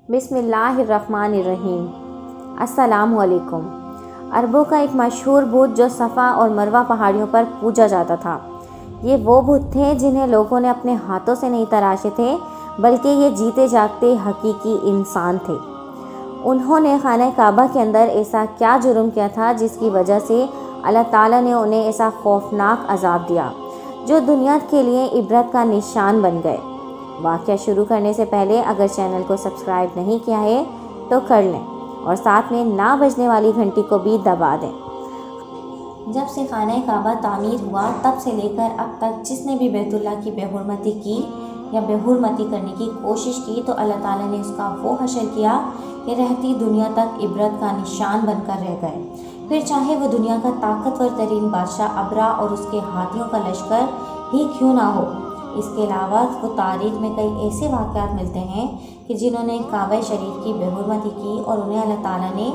बिस्मिल्लाहिर्रहमानिर्रहीम। अस्सलामुअलैकुम। अरबों का एक मशहूर बुत जो सफ़ा और मरवा पहाड़ियों पर पूजा जाता था। ये वो बुत थे जिन्हें लोगों ने अपने हाथों से नहीं तराशे थे, बल्कि ये जीते जागते हकीकी इंसान थे। उन्होंने खाना काबा के अंदर ऐसा क्या जुर्म किया था जिसकी वजह से अल्लाह ताला ने उन्हें ऐसा खौफनाक अजाब दिया जो दुनिया के लिए इबरत का निशान बन गए। वाक़या शुरू करने से पहले अगर चैनल को सब्सक्राइब नहीं किया है तो कर लें और साथ में ना बजने वाली घंटी को भी दबा दें। जब से खाना काबा तामीर हुआ तब से लेकर अब तक जिसने भी बैतुल्लाह की बेहुरमती की या बेहुरमती करने की कोशिश की तो अल्लाह ताला ने उसका वो हशर किया कि रहती दुनिया तक इबरत का निशान बनकर रह गए। फिर चाहे वो दुनिया का ताकतवर तरीन बादशाह अबरा और उसके हाथियों का लश्कर ही क्यों ना हो। इसके अलावा वो तारीख में कई ऐसे वाक़यात मिलते हैं कि जिन्होंने काबा शरीफ की बेहुरमती की और उन्हें अल्लाह ताला ने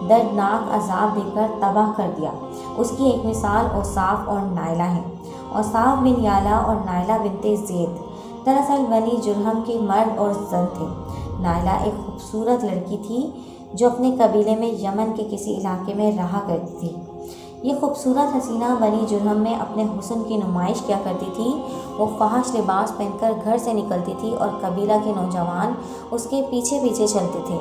दर्दनाक अजाब देकर तबाह कर दिया। उसकी एक मिसाल औसाफ और नायला है। औसाफ बिन याला और नायला बिनते ज़ैद दरअसल बनी जुरहम के मर्द और जन थे। नायला एक खूबसूरत लड़की थी जो अपने कबीले में यमन के किसी इलाके में रहा करती थी। ये खूबसूरत हसीना बनी जुरहम में अपने हुस्न की नुमाइश किया करती थी। वो फहाश लिबास पहनकर घर से निकलती थी और कबीला के नौजवान उसके पीछे पीछे चलते थे।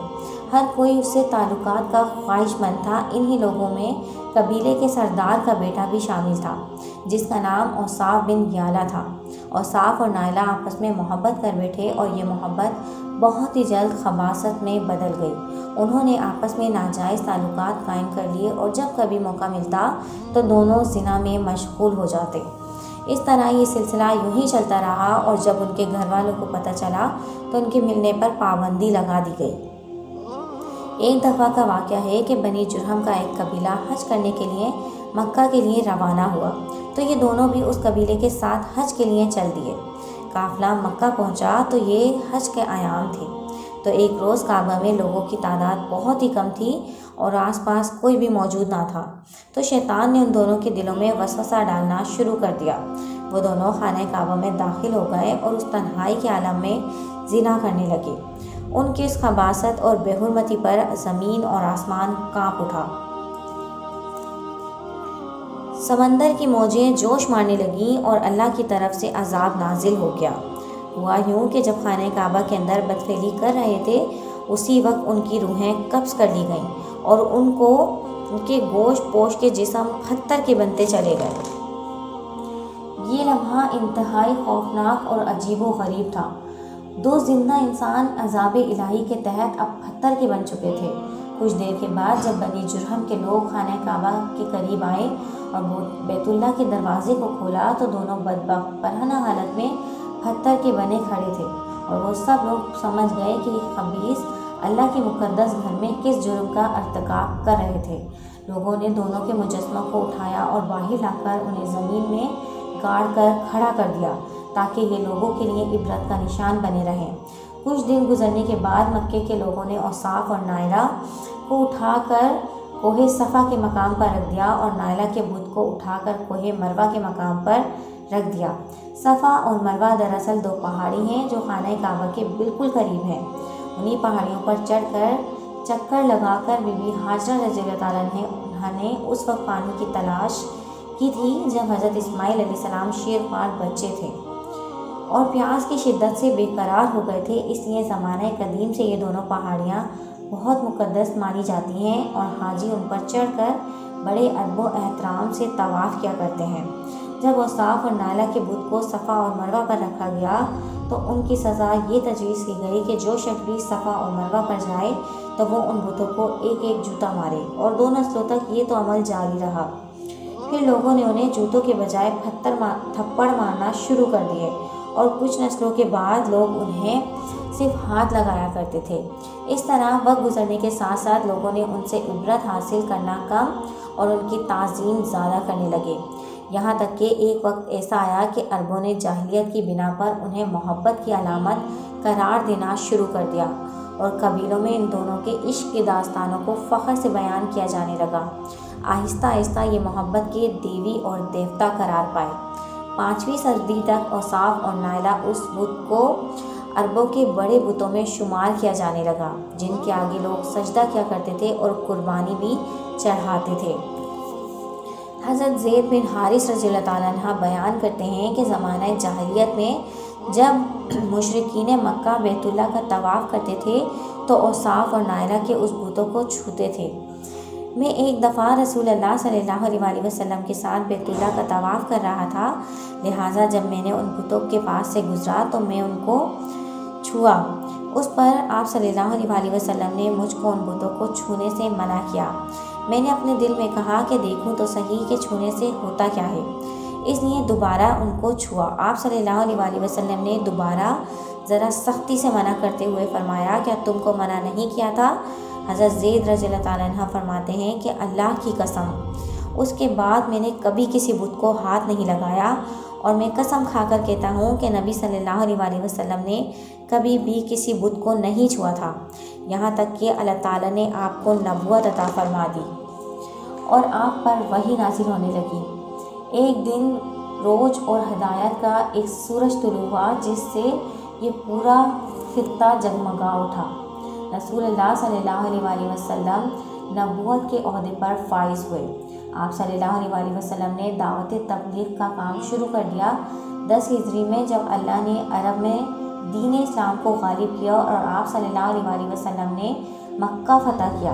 हर कोई उससे ताल्लुकात का ख्वाहिशमंद था। इन्हीं लोगों में कबीले के सरदार का बेटा भी शामिल था जिसका नाम औसाफ बिन याला था। औसाफ और नायला आपस में मोहब्बत कर बैठे और ये मोहब्बत बहुत ही जल्द खबासत में बदल गई। उन्होंने आपस में नाजायज़ ताल्लुकात कायम कर लिए और जब कभी मौका मिलता तो दोनों ज़िना में मशगूल हो जाते। इस तरह ये सिलसिला यूं ही चलता रहा और जब उनके घर वालों को पता चला तो उनके मिलने पर पाबंदी लगा दी गई। एक दफ़ा का वाक़या है कि बनी जुरहम का एक कबीला हज करने के लिए मक्का के लिए रवाना हुआ तो ये दोनों भी उस कबीले के साथ हज के लिए चल दिए। काफ़िला मक्का पहुंचा तो ये हज के आयाम थे। तो एक रोज़ काबा में लोगों की तादाद बहुत ही कम थी और आसपास कोई भी मौजूद ना था। तो शैतान ने उन दोनों के दिलों में वसवसा डालना शुरू कर दिया। वो दोनों खाने काबा में दाखिल हो गए और उस तन्हाई के आलम में ज़िना करने लगे। उनकी इस खबासत और बेहुरमती पर ज़मीन और आसमान काँप उठा। समंदर की मौजें जोश मारने लगीं और अल्लाह की तरफ से अजाब नाजिल हो गया। हुआ यूँ कि जब खाने काबा के अंदर बदफेली कर रहे थे उसी वक्त उनकी रूहें कब्ज़ कर ली गईं और उनके गोश्त पोश के जिस्म पत्थर के बनते चले गए। ये लम्हा इंतहाई खौफनाक और अजीबो गरीब था। दो जिंदा इंसान अजाब इलाही के तहत अब पत्थर के बन चुके थे। कुछ देर के बाद जब बनी जुरहम के लोग खाने काबा के करीब आए और बैतुल्लाह के दरवाजे को खोला तो दोनों बदबख्त बरहना हालत में पत्थर के बने खड़े थे और वो सब लोग समझ गए कि खबीस अल्लाह के मुकद्दस घर में किस जुर्म का अर्तकाब कर रहे थे। लोगों ने दोनों के मुजस्समों को उठाया और बाहर लाकर उन्हें ज़मीन में गाड़ कर खड़ा कर दिया ताकि ये लोगों के लिए इबरत का निशान बने रहें। कुछ दिन गुजरने के बाद मक्के के लोगों ने औसाफ और नायला को उठाकर कोहे सफ़ा के मकाम पर रख दिया और नायला के बुत को उठाकर कोहे मरवा के मकाम पर रख दिया। सफ़ा और मरवा दरअसल दो पहाड़ी हैं जो खाना काबा के बिल्कुल करीब हैं। उन्हीं पहाड़ियों पर चढ़कर चक्कर लगाकर बीबी हाजरा रज़ियल्लाहु ताला अन्हा ने उस वक्त पानी की तलाश की थी जब हज़रत इस्माइल अलैहिस्सलाम शेरख्वार बच्चे थे और प्यास की शिद्दत से बेकरार हो गए थे। इसलिए ज़माने कदीम से ये दोनों पहाड़ियाँ बहुत मुक़द्दस मानी जाती हैं और हाजी उन पर चढ़कर बड़े अदब एहतराम से तवाफ़ किया करते हैं। जब औसाफ और नायला के बुत को सफ़ा और मरवा पर रखा गया तो उनकी सज़ा ये तजवीज़ की गई कि जो शख्स भी सफ़ा और मरवा पर जाए तो वो उन बुतों को एक एक जूता मारे और 2 नस्लों तक ये तो अमल जारी रहा। फिर लोगों ने उन्हें जूतों के बजाय थप्पड़ मारना शुरू कर दिए और कुछ नस्लों के बाद लोग उन्हें सिर्फ हाथ लगाया करते थे। इस तरह वक्त गुजरने के साथ साथ लोगों ने उनसे इबरत हासिल करना कम और उनकी ताज़ीम ज़्यादा करने लगे। यहाँ तक कि एक वक्त ऐसा आया कि अरबों ने जाहिलियत की बिना पर उन्हें मोहब्बत की अलामत करार देना शुरू कर दिया और कबीलों में इन दोनों के इश्क की दास्तानों को फ़ख्र से बयान किया जाने लगा। आहिस्ता आहिस्ता ये मोहब्बत के देवी और देवता करार पाए। 5वीं सदी तक औसाफ और नायला उस बुत को अरबों के बड़े बुतों में शुमार किया जाने लगा, जिनके आगे लोग सजदा किया करते थे और कुर्बानी भी चढ़ाते थे। हज़रत ज़ैद बिन हारिस रज़ियल्लाहु ताला अन्हु बयान करते हैं कि ज़माना जाहिलियत में जब मुशरिकीन मक्का बैतुल्लाह का तवाफ़ करते थे तो औसाफ और नायरा के उस बुतों को छूते थे। मैं एक दफ़ा रसूलुल्लाह सल्लल्लाहु अलैहि वसल्लम के साथ बैतुल्लाह का तवाफ़ कर रहा था, लिहाजा जब मैंने उन बुतों के पास से गुज़रा तो मैं उनको छुआ। उस पर आप सल्लल्लाहु अलैहि वसल्लम ने मुझको उन बुतों को छूने से मना किया। मैंने अपने दिल में कहा कि देखूं तो सही कि छूने से होता क्या है, इसलिए दोबारा उनको छुआ। आप सल्लल्लाहु अलैहि वसल्लम ने दोबारा ज़रा सख्ती से मना करते हुए फरमाया, क्या तुमको मना नहीं किया था? हज़रत ज़ैद रज़ियल्लाहु ताला अन्हु फरमाते हैं कि अल्लाह की कसम, उसके बाद मैंने कभी किसी बुत को हाथ नहीं लगाया और मैं कसम खाकर कहता हूँ कि नबी सल्लल्लाहु अलैहि वसल्लम ने कभी भी किसी बुत को नहीं छुआ था, यहाँ तक कि अल्लाह ताला ने आपको नबूवत अता फरमा दी और आप पर वही नाज़िल होने लगी। एक दिन रोज़ और हिदायत का एक सूरज तुलू हुआ, जिससे ये पूरा खित्ता जगमगा उठा। रसूलुल्लाह सल्लल्लाहु अलैहि वसल्लम नबूवत के ओहदे पर फाइज हुए। आप सल्लल्लाहु अलैहि वसल्लम ने दावत तबलीग का काम शुरू कर दिया। 10 हिजरी में जब अल्लाह ने अरब में दीन इस्लाम को गालिब किया और आप सल्लल्लाहु अलैहि वसल्लम ने मक्का फ़तह किया,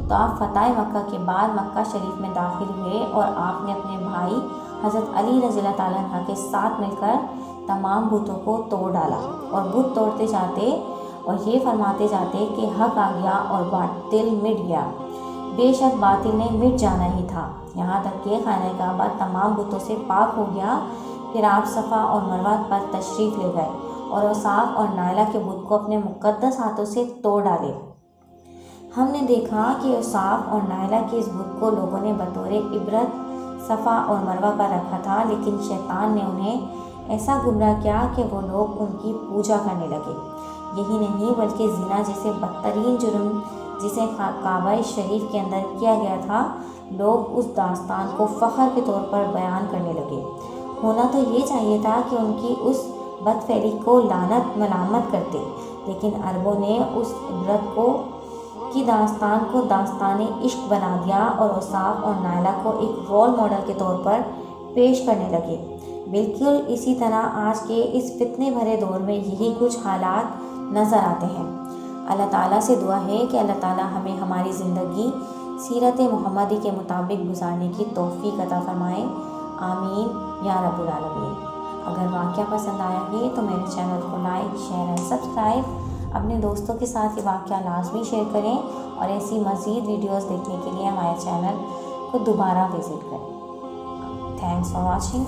तो आप फ़तह मक्का के बाद मक्का शरीफ में दाखिल हुए और आपने अपने भाई हज़रत अली रज़ियल्लाहु ताला अन्हु के साथ मिलकर तमाम बुतों को तोड़ डाला और बुत तोड़ते जाते और ये फरमाते जाते कि हक आ गया और बातिल मिट गया। बेशक बातिल ने मिट जाना ही था, यहाँ तक कि खाने काबा तमाम बुतों से पाक हो गया। फिर आप सफ़ा और मरवा पर तशरीफ़ ले गए और औसाफ और नायला के बुत को अपने मुक़द्दस हाथों से तोड़ डाले। हमने देखा कि औसाफ और नायला के इस बुत को लोगों ने बतौर इबरत सफ़ा और मरवा पर रखा था, लेकिन शैतान ने उन्हें ऐसा गुमराह किया कि वो लोग उनकी पूजा करने लगे। यही नहीं बल्कि ज़िना जैसे बदतरीन जुर्म जिसे काबा शरीफ के अंदर किया गया था, लोग उस दास्तान को फ़ख्र के तौर पर बयान करने लगे। होना तो ये चाहिए था कि उनकी उस बदफेली को लानत मलामत करते, लेकिन अरबों ने उस इबरत को की दास्तान को दास्तान इश्क बना दिया और औसाफ और नायला को एक रोल मॉडल के तौर पर पेश करने लगे। बिल्कुल इसी तरह आज के इस फितने भरे दौर में यही कुछ हालात नज़र आते हैं। अल्लाह ताला से दुआ है कि अल्लाह ताला हमें हमारी ज़िंदगी सीरत मोहम्मदी के मुताबिक गुजारने की तौफीक अता फरमाए। आमीन या रब्बुल आलमीन। अगर वाक़या पसंद आया है तो मेरे चैनल को लाइक, शेयर एंड सब्सक्राइब। अपने दोस्तों के साथ ये वाक़या लाजमी शेयर करें और ऐसी मज़ीद वीडियोस देखने के लिए हमारे चैनल को दोबारा विज़िट करें। Thanks for watching.